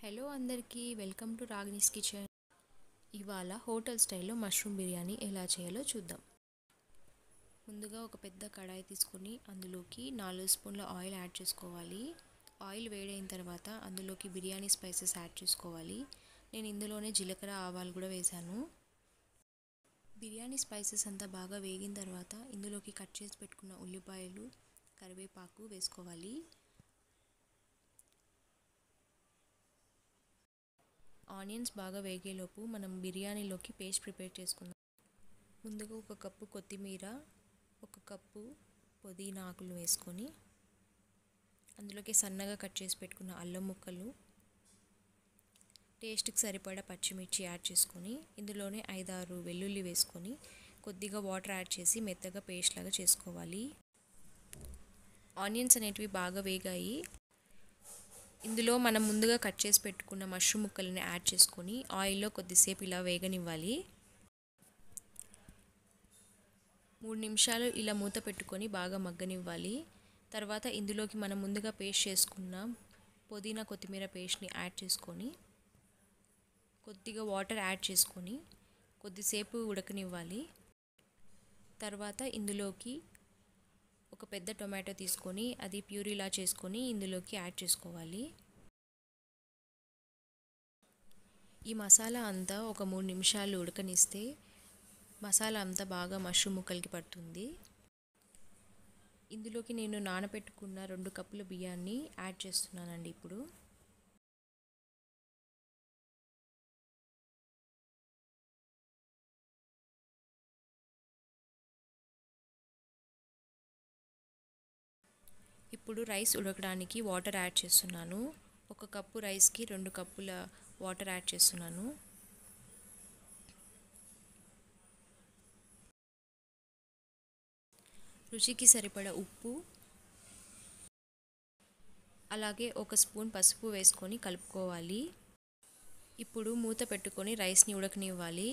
Hello అందరికీ welcome to రాగినీస్ kitchen. ఇవాళ hotel స్టైల్లో మష్రూమ్ బిర్యానీ ఎలా చేయాలో చూద్దాం. ముందుగా ఒక పెద్ద కడాయి తీసుకొని అందులోకి 4 స్పూన్ల ఆయిల్ యాడ్ చేసుకోవాలి. ఆయిల్ వేడైన తర్వాత అందులోకి బిర్యానీ స్పైసెస్ యాడ్ చేసుకోవాలి. నేను ఇందులోనే జీలకర్ర ఆవాలు కూడా వేశాను. బిర్యానీ స్పైసెస్ అంతా బాగా వేగిన తర్వాత ఇందులోకి కట్ చేసి పెట్టుకున్న ఉల్లిపాయలు, కరివేపాకు వేసుకోవాలి. ఆనియన్స్ బాగా వేగేలోపు మనం బిర్యానీలోకి పేస్ట్ ప్రిపేర్ చేసుకుందాం. ముందుగా ఒక కప్పు కొత్తిమీర, ఒక కప్పు పుదీనా ఆకులు వేసుకొని అందులోకి సన్నగా కట్ చేసి పెట్టుకున్న అల్లం ముక్కలు, టేస్ట్కి సరిపడా పచ్చిమిర్చి యాడ్ చేసుకొని ఇందులోనే 5-6 వెల్లుల్లి వేసుకొని కొద్దిగా వాటర్ యాడ్ చేసి మెత్తగా పేస్ట్ లాగా చేసుకోవాలి. ఆనియన్స్ అనేటివి బాగా వేగాయి. ఇందులో మనం ముందుగా కట్ చేసి పెట్టుకున్న మష్రూమ్ ముక్కలను యాడ్ చేసుకొని ఆయిల్లో కొద్దిసేపు ఇలా వేగనివ్వాలి. 3 నిమిషాలు ఇలా మూత పెట్టుకొని బాగా మగ్గనివ్వాలి. తర్వాత ఇందులోకి మనం ముందుగా పేస్ట్ చేసుకున్న పుదీనా కొత్తిమీర పేస్ట్ని యాడ్ చేసుకొని కొద్దిగా వాటర్ యాడ్ చేసుకొని కొద్దిసేపు ఉడకనివ్వాలి. తర్వాత ఇందులోకి ఒక పెద్ద టొమాటో తీసుకొని అది ప్యూరీలా చేసుకొని ఇందులోకి యాడ్ చేసుకోవాలి. ఈ మసాలా అంతా ఒక 3 నిమిషాలు ఉడకనిస్తే మసాలా అంతా బాగా మష్రూమ్ ముక్కలకి పడుతుంది. ఇందులోకి నేను నానబెట్టుకున్న 2 కప్పుల బియ్యాన్ని యాడ్ చేస్తున్నానండి. ఇప్పుడు రైస్ ఉడకడానికి వాటర్ యాడ్ చేస్తున్నాను. 1 కప్పు రైస్కి 2 కప్పుల వాటర్ యాడ్ చేస్తున్నాను. రుచికి సరిపడా ఉప్పు, అలాగే 1 స్పూన్ పసుపు వేసుకొని కలుపుకోవాలి. ఇప్పుడు మూత పెట్టుకొని రైస్ని ఉడకనివ్వాలి.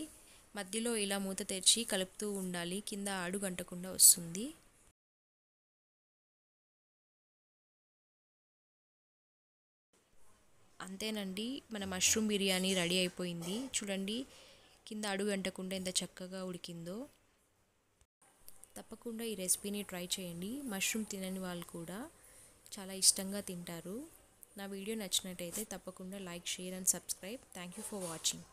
మధ్యలో ఇలా మూత తెరిచి కలుపుతూ ఉండాలి, కింద అడుగంటకుండా వస్తుంది. అంతేనండి, మన మష్రూమ్ బిర్యానీ రెడీ అయిపోయింది. చూడండి, కింద అడుగు అంటకుండా ఎంత చక్కగా ఉడికిందో. తప్పకుండా ఈ రెసిపీని ట్రై చేయండి. మష్రూమ్ తినని వాళ్ళు కూడా చాలా ఇష్టంగా తింటారు. నా వీడియో నచ్చినట్టయితే తప్పకుండా like, share and subscribe. Thank you for watching.